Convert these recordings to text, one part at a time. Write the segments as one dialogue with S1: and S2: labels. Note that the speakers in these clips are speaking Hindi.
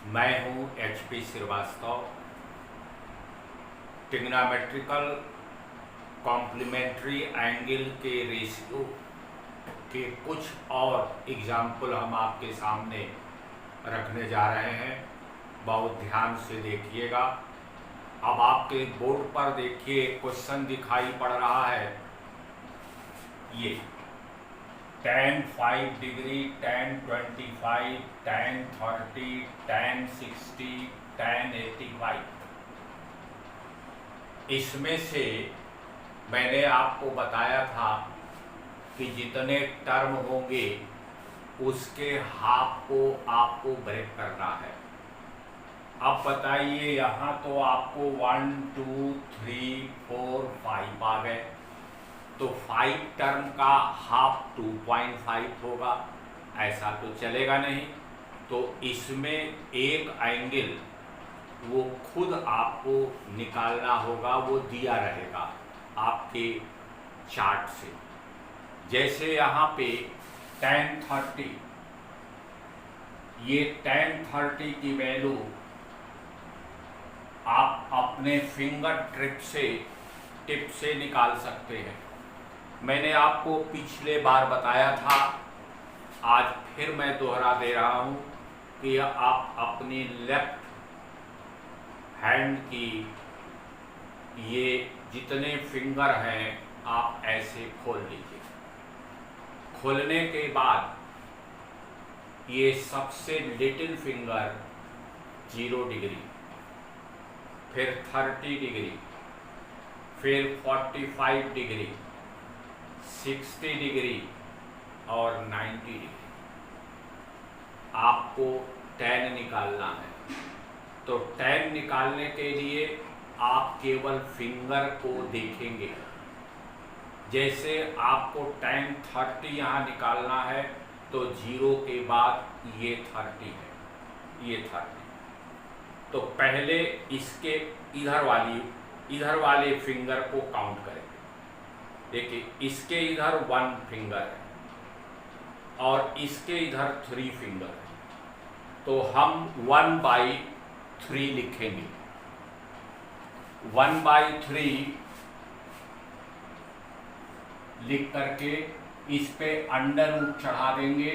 S1: मैं हूं HP Srivastava. Trigonometrical complementary angle के रेशियो के कुछ और एग्जाम्पल हम आपके सामने रखने जा रहे हैं। बहुत ध्यान से देखिएगा। अब आपके बोर्ड पर देखिए क्वेश्चन दिखाई पड़ रहा है। ये tan 5 degree, tan 25, tan 30, tan 60, tan 85। इसमें से मैंने आपको बताया था कि जितने टर्म होंगे उसके हाफ को आपको ब्रेक करना है। अब बताइए, यहाँ तो आपको 1 2 3 4 5 आ गए, तो 5 टर्म का हाफ 2.5 होगा। ऐसा तो चलेगा नहीं, तो इसमें एक एंगल वो खुद आपको निकालना होगा, वो दिया रहेगा आपके चार्ट से। जैसे यहाँ पे tan 30, ये tan 30 की वैल्यू आप अपने फिंगर टिप से निकाल सकते हैं। मैंने आपको पिछले बार बताया था, आज फिर मैं दोहरा दे रहा हूँ कि आप अपनी लेफ्ट हैंड की ये जितने फिंगर हैं आप ऐसे खोल लीजिए। खोलने के बाद ये सबसे लिटिल फिंगर 0 डिग्री, फिर 30 डिग्री, फिर 45 डिग्री, 60 डिग्री और 90 डिग्री आपको tan निकालना है। तो tan निकालने के लिए आप केवल फिंगर को देखेंगे। जैसे आपको tan 30 यहाँ निकालना है, तो 0 के बाद ये 30 है, ये 30। तो पहले इसके इधर वाले फिंगर को काउंट करेंगे। देखिए, इसके इधर 1 फिंगर है और इसके इधर 3 फिंगर है, तो हम 1/3 लिखेंगे। 1/3 लिख करके इस पे अंडर रूट चढ़ा देंगे,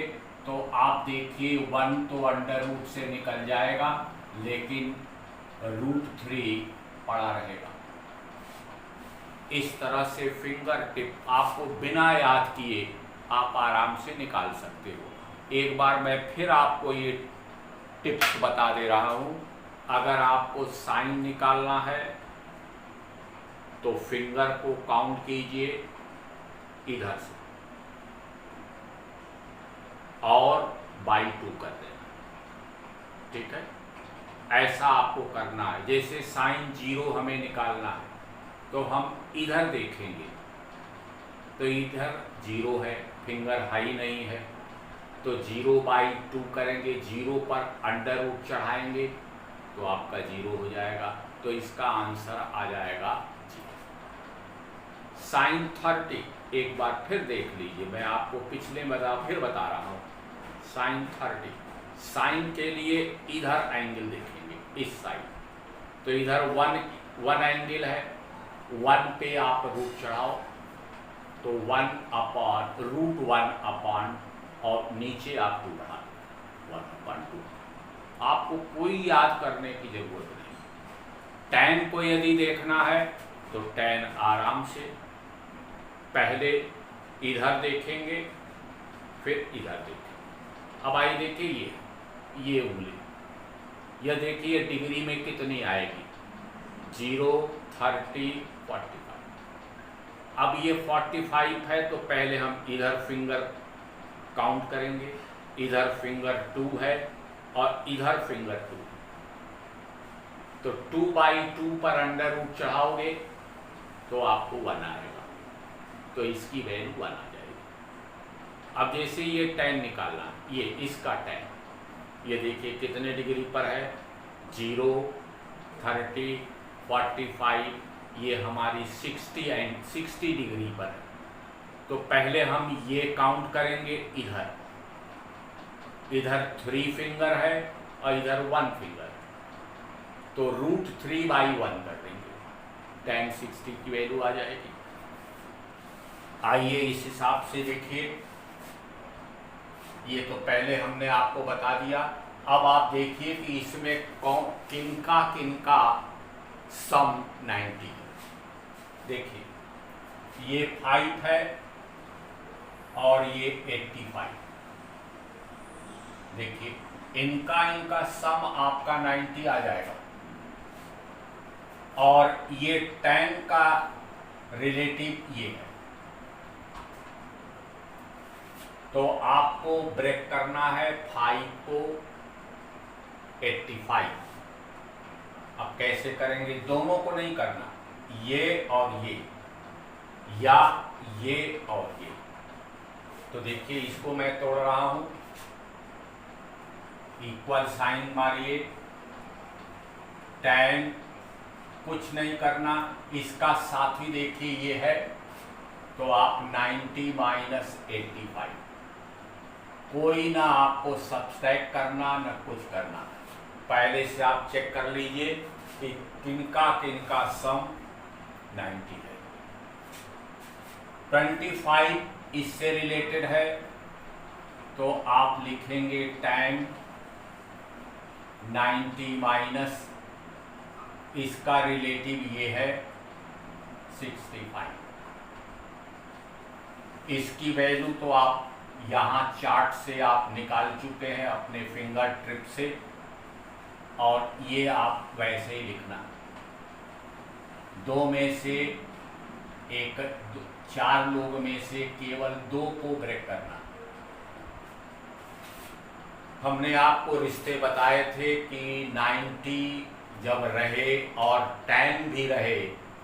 S1: तो आप देखिए 1 तो अंडर रूट से निकल जाएगा, लेकिन √3 पड़ा रहेगा। इस तरह से फिंगर टिप आपको बिना याद किए आप आराम से निकाल सकते हो। एक बार मैं फिर आपको ये टिप्स बता दे रहा हूँ। अगर आपको साइन निकालना है तो फिंगर को काउंट कीजिए इधर से और /2 कर देना, ठीक है। ऐसा आपको करना है। जैसे साइन 0 हमें निकालना है, तो हम इधर देखेंगे, तो इधर 0 है, फिंगर हाई नहीं है, तो 0/2 करेंगे। 0 पर अंडर रूट चढ़ाएंगे तो आपका 0 हो जाएगा, तो इसका आंसर आ जाएगा 0। साइन 30 एक बार फिर देख लीजिए, मैं आपको पिछले फिर बता रहा हूँ। साइन 30, साइन के लिए इधर एंगल देखेंगे, इस साइड, तो इधर 1 एंगल है, 1 पे आप रूट चढ़ाओ, तो 1/√1 अपॉन, और नीचे आप 2 बढ़ा 1/2। आपको कोई याद करने की जरूरत नहीं। tan को यदि देखना है तो tan आराम से पहले इधर देखेंगे, फिर इधर देखेंगे। अब आइए देखिए, ये उंगली, यह देखिए डिग्री में कितनी आएगी, 0 30 45। अब ये 45 है, तो पहले हम इधर फिंगर काउंट करेंगे। इधर फिंगर 2 है और इधर फिंगर 2, तो 2/2 पर अंडर रूट चढ़ाओगे तो आपको 1 आएगा, तो इसकी वैल्यू 1 आ जाएगी। अब जैसे ये tan निकालना, ये इसका tan, ये देखिए कितने डिग्री पर है, 0 30 45, ये हमारी 60 डिग्री पर है। तो पहले हम ये काउंट करेंगे, इधर 3 फिंगर है और इधर 1 फिगर, तो √3/1 कर देंगे, tan 60 की वैल्यू आ जाएगी। आइए इस हिसाब से देखिए, ये तो पहले हमने आपको बता दिया। अब आप देखिए कि इसमें किनका किनका सम 90 है। देखिए ये 5 है और ये 85। देखिए इनका सम आपका 90 आ जाएगा, और ये 10 का रिलेटिव ये है। तो आपको ब्रेक करना है 5 को 85। अब कैसे करेंगे? दोनों को नहीं करना, ये और ये, या ये और ये। तो देखिए इसको मैं तोड़ रहा हूं, इक्वल साइन मारिए, tan कुछ नहीं करना, इसका साथी देखिए ये है, तो आप 90 माइनस 85। कोई ना आपको सब्सट्रैक्ट करना न कुछ करना, पहले से आप चेक कर लीजिए कि किनका किनका सम 90 है। 25 इससे रिलेटेड है, तो आप लिखेंगे tan 90 माइनस इसका रिलेटिव ये है 65। इसकी वैल्यू तो आप यहाँ चार्ट से आप निकाल चुके हैं अपने फिंगर ट्रिप से, और ये आप वैसे ही लिखना। 2 में से 4 लोग में से केवल 2 को ब्रेक करना। हमने आपको रिश्ते बताए थे कि 90 जब रहे और tan भी रहे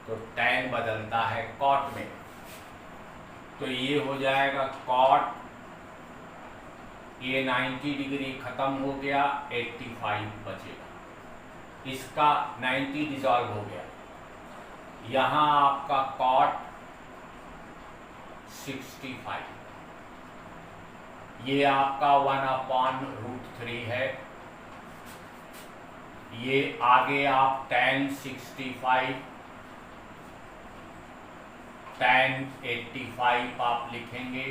S1: तो tan बदलता है cot में, तो ये हो जाएगा cot, ये 90 डिग्री खत्म हो गया, 85 बचेगा, इसका 90 डिसॉल्व हो गया। यहाँ आपका cot 65, ये आपका 1/√3 है। ये आगे आप tan 65 tan 85 आप लिखेंगे।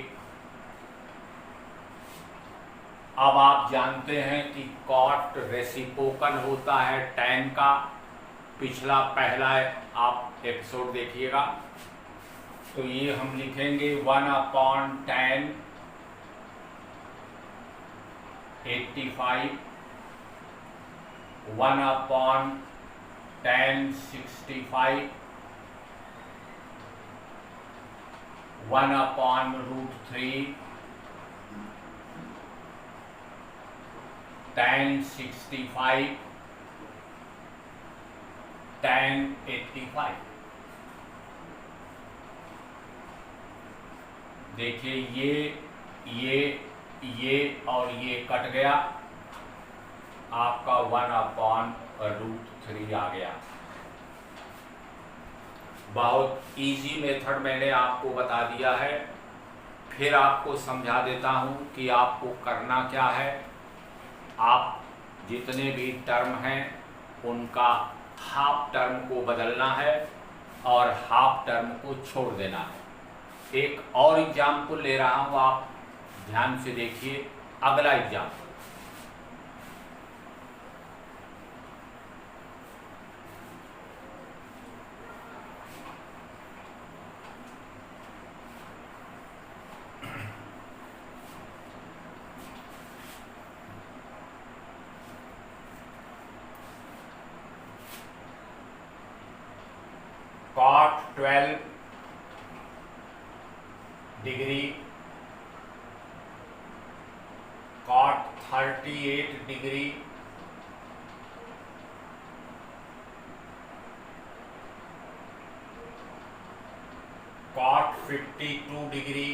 S1: अब आप जानते हैं कि cot रेसिप्रोकल होता है tan का। पिछला पहला आप एपिसोड देखिएगा, तो ये हम लिखेंगे 1/tan 85 1/tan 65 1/√3 tan 65 tan 85। देखिए ये और ये कट गया, आपका 1/√3 आ गया। बहुत इजी मेथड मैंने आपको बता दिया है, फिर आपको समझा देता हूं कि आपको करना क्या है। आप जितने भी टर्म हैं उनका हाफ टर्म को बदलना है और हाफ टर्म को छोड़ देना है। एक और एग्जाम्पल ले रहा हूं, आप ध्यान से देखिए। अगला example, cot 12 degree cot 38 degree cot 52 degree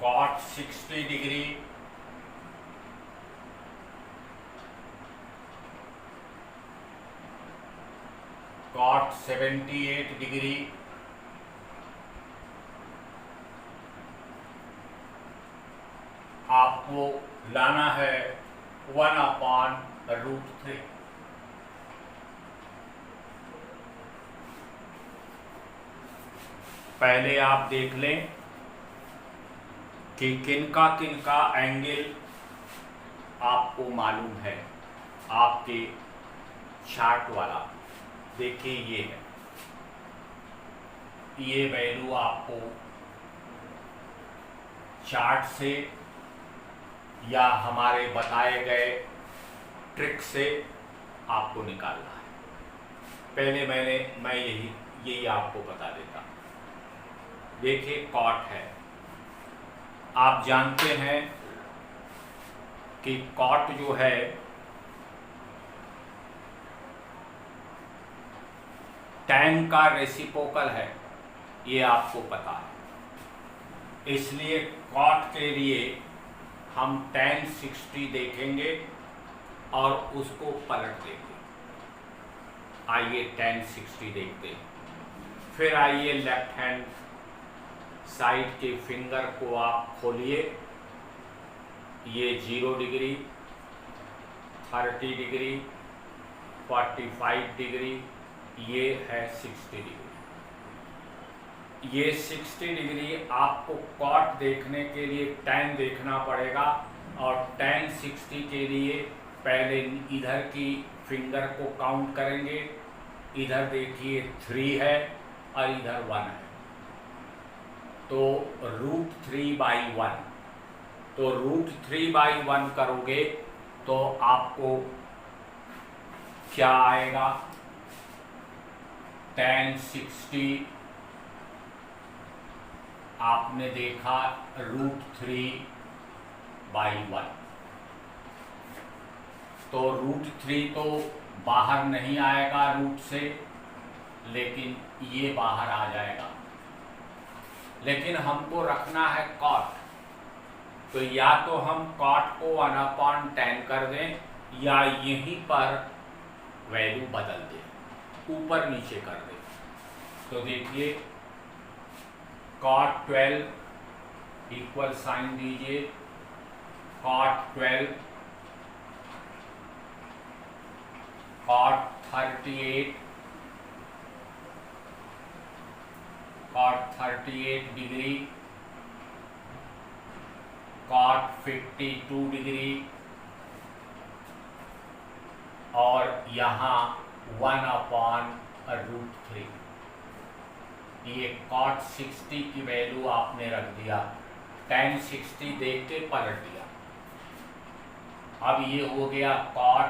S1: cot 60 degree cot 78 degree आपको लाना है 1/√3। पहले आप देख लें कि किनका किनका एंगल आपको मालूम है। आपके चार्ट वाला देखिए, ये है, ये वैल्यू आपको चार्ट से या हमारे बताए गए ट्रिक से आपको निकालना है। पहले मैं यही आपको बता देता। देखिए, कॉट है, आप जानते हैं कि कॉट जो है टैन का रेसिप्रोकल है, ये आपको पता है। इसलिए कॉट के लिए हम tan 60 देखेंगे और उसको पलट देंगे। आइए tan 60 देखते हैं। फिर आइए लेफ्ट हैंड साइड के फिंगर को आप खोलिए। ये 0 डिग्री, 30 डिग्री, 45 डिग्री, ये है 60 डिग्री। ये 60 डिग्री आपको कॉट देखने के लिए tan देखना पड़ेगा, और tan 60 के लिए पहले इधर की फिंगर को काउंट करेंगे। इधर देखिए 3 है और इधर 1 है, तो √3/1। तो √3/1 करोगे तो आपको क्या आएगा? tan 60 आपने देखा √3/1। तो √3 तो बाहर नहीं आएगा रूट से, लेकिन ये बाहर आ जाएगा। लेकिन हमको रखना है कॉट, तो या तो हम कॉट को 1/tan कर दें, या यहीं पर वैल्यू बदल दें, ऊपर नीचे कर दें। तो देखिए, cot 12 इक्वल साइन दीजिए, cot 12 cot 38 degree, cot 52 degree, और यहाँ 1/√3। ये cot 60 की वैल्यू आपने रख दिया, tan 60 देख के पलट दिया। अब ये हो गया cot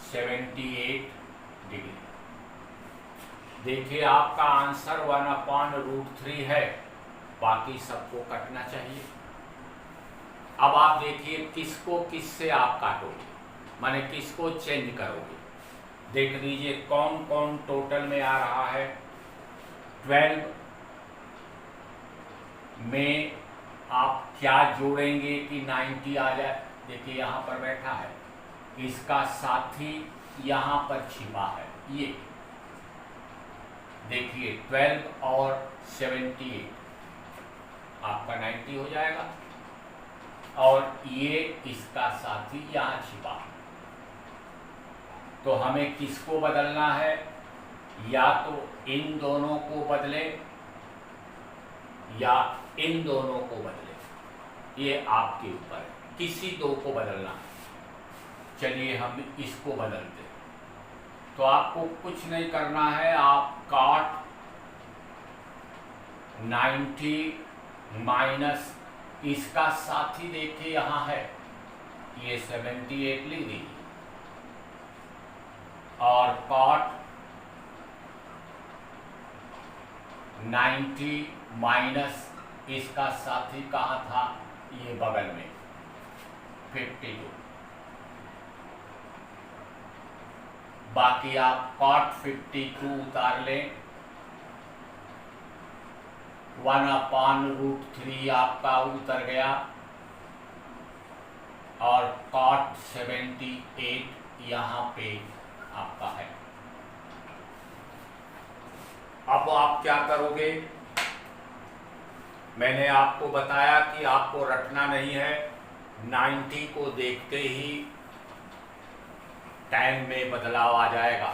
S1: 78 डिग्री। देखिए, आपका आंसर 1/√3 है, बाकी सबको कटना चाहिए। अब आप देखिए किसको किससे आप काटोगे, माने किसको चेंज करोगे। देख लीजिए कौन कौन टोटल में आ रहा है। 12 में आप क्या जोड़ेंगे कि 90 आ जाए। देखिए यहाँ पर बैठा है, इसका साथी यहाँ पर छिपा है। ये देखिए 12 और 78 आपका 90 हो जाएगा, और ये इसका साथी यहाँ छिपा है। तो हमें किसको बदलना है? या तो इन दोनों को बदले या इन दोनों को बदले, ये आपके ऊपर है, किसी दो को बदलना है। चलिए हम इसको बदलते। तो आपको कुछ नहीं करना है, आप cot 90 माइनस इसका साथी देखिए यहाँ है, ये 78 लिख दीजिए, और cot 90 माइनस इसका साथी कहाँ था? ये बगल में 52। बाकी आप cot 52 उतार लें, 1/√3 आपका उतर गया, और cot 78 यहाँ पे आपका है। अब आप क्या करोगे? मैंने आपको बताया कि आपको रटना नहीं है, 90 को देखते ही tan में बदलाव आ जाएगा।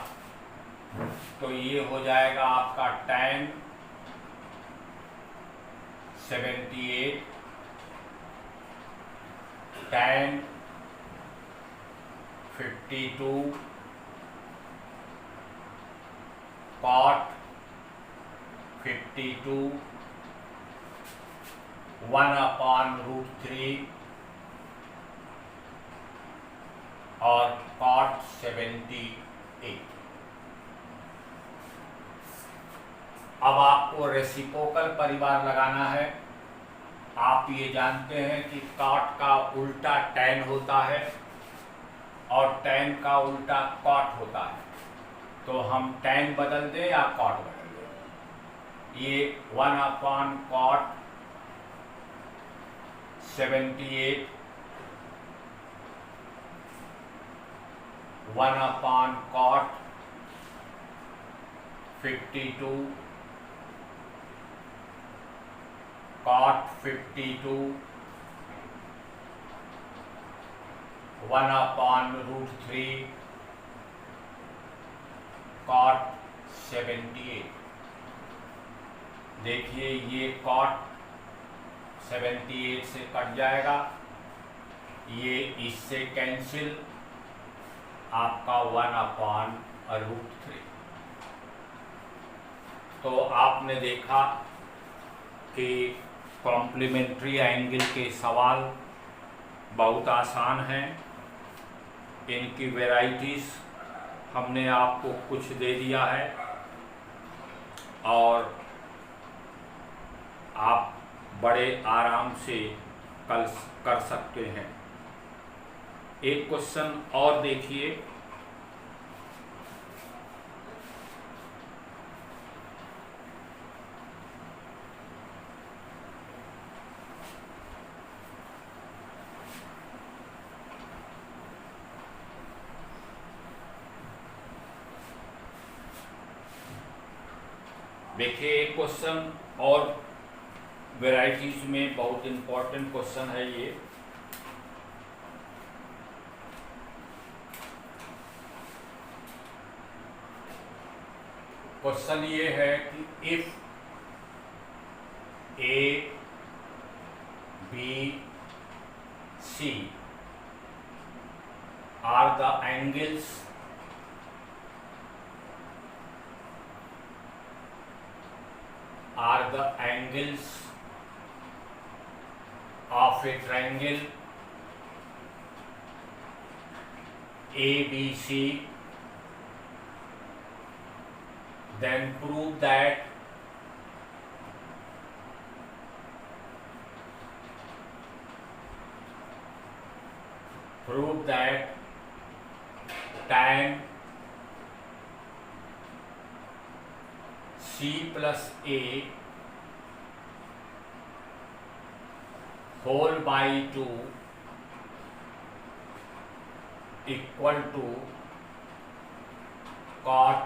S1: तो ये हो जाएगा आपका tan 78, tan 52, cot 52, 1/√3 और cot 78। अब आपको रेसिप्रोकल परिवार लगाना है। आप ये जानते हैं कि cot का उल्टा tan होता है और tan का उल्टा cot होता है। तो हम tan बदल दें या cot बदल दें? ये 1/cot 78, 1/cot 52, cot 52, 1/√3 cot 78। देखिए ये cot 78 से कट जाएगा, ये इससे कैंसिल, आपका 1/√3। तो आपने देखा कि कॉम्प्लीमेंट्री एंगल के सवाल बहुत आसान हैं। इनकी वैरायटीज हमने आपको कुछ दे दिया है और आप बड़े आराम से कर सकते हैं। एक क्वेश्चन और देखिए, देखिए एक क्वेश्चन और वैरायटीज में बहुत इंपॉर्टेंट क्वेश्चन है ये। क्वेश्चन ये है कि if A B C are the angles of a triangle ABC, then prove that tan C plus A whole by 2 equal to cot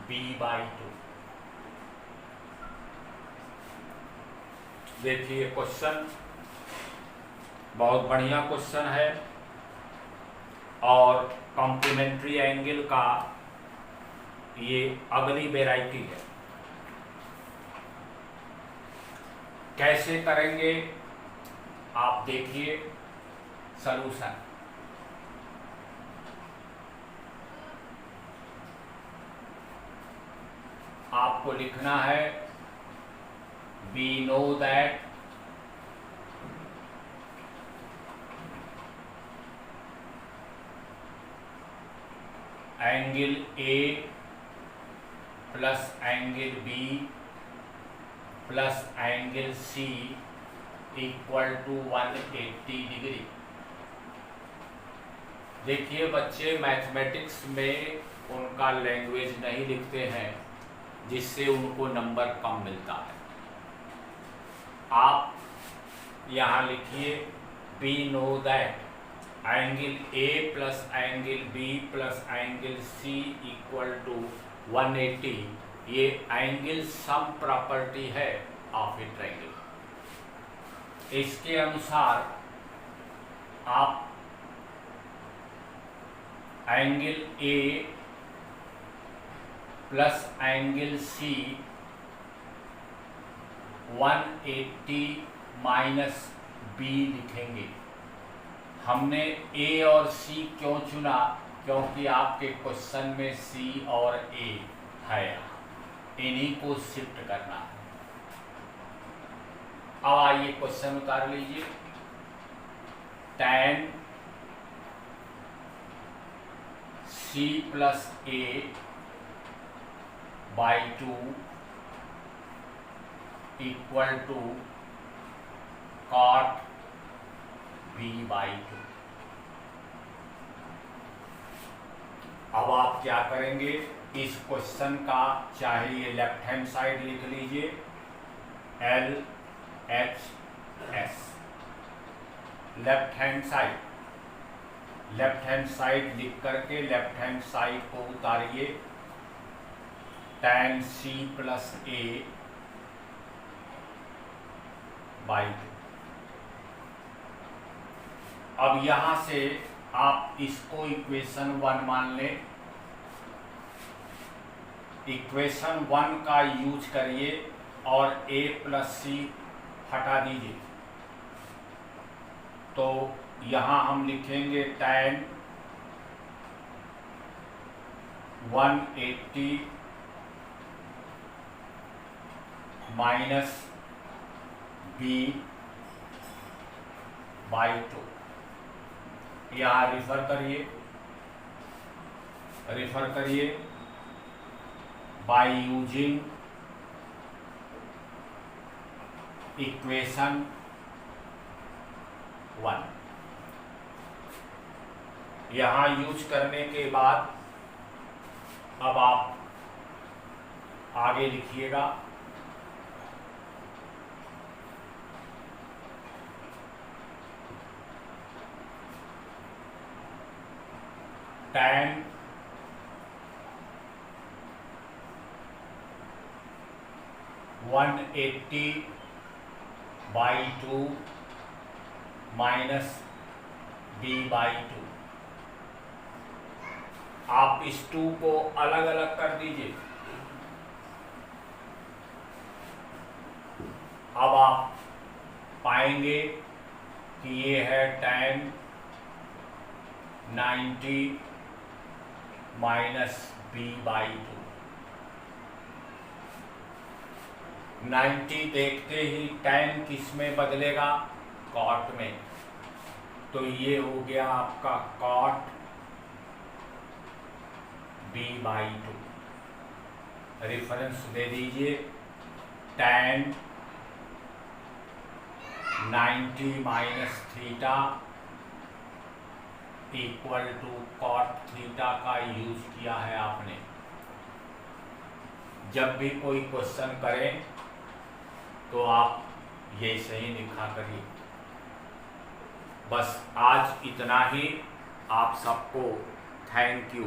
S1: B by 2। देखिए क्वेश्चन बहुत बढ़िया क्वेश्चन है और कॉम्प्लीमेंट्री एंगल का ये अगली वैरायटी है। कैसे करेंगे आप देखिए सलूशन। आपको लिखना है we know that angle A plus angle B plus angle C equal to 180 degree. देखिए बच्चे मैथमेटिक्स में उनका लैंग्वेज नहीं लिखते हैं जिससे उनको नंबर कम मिलता है। आप यहाँ लिखिए we know that angle A plus angle B plus angle C equal to 180। ये एंगल सम प्रॉपर्टी है ऑफ ए ट्रायंगल। इसके अनुसार आप angle A plus angle C 180 minus B लिखेंगे। हमने ए और सी क्यों चुना? क्योंकि आपके क्वेश्चन में सी और ए है, इन्हीं को शिफ्ट करना है। अब आइए क्वेश्चन उतार लीजिए। tan c plus A by 2 equal to cot b by 2। अब आप क्या करेंगे, इस क्वेश्चन का चाहे ये लेफ्ट हैंड साइड लिख लीजिए LHS, लेफ्ट हैंड साइड लिख करके लेफ्ट हैंड साइड को उतारिए। tan c plus A by 2। अब यहां से आप इसको इक्वेशन 1 मान लें। इक्वेशन 1 का यूज करिए और a प्लस सी हटा दीजिए। तो यहां हम लिखेंगे tan 180 माइनस b बाई 2। यहाँ रिफर करिए बाय यूजिंग इक्वेशन 1। यहाँ यूज करने के बाद अब आप आगे लिखिएगा। tan 180 by 2 minus b by 2। आप इस 2 को अलग अलग कर दीजिए। अब आप पाएंगे कि ये है tan 90 माइनस b बाई 2। 90 देखते ही tan किस में बदलेगा? cot में। तो ये हो गया आपका cot b बाई 2। रेफरेंस दे दीजिए tan 90 minus theta equal to cot theta का यूज किया है आपने। जब भी कोई क्वेश्चन करें तो आप ये सही लिखा करिए। बस आज इतना ही। आप सबको थैंक यू।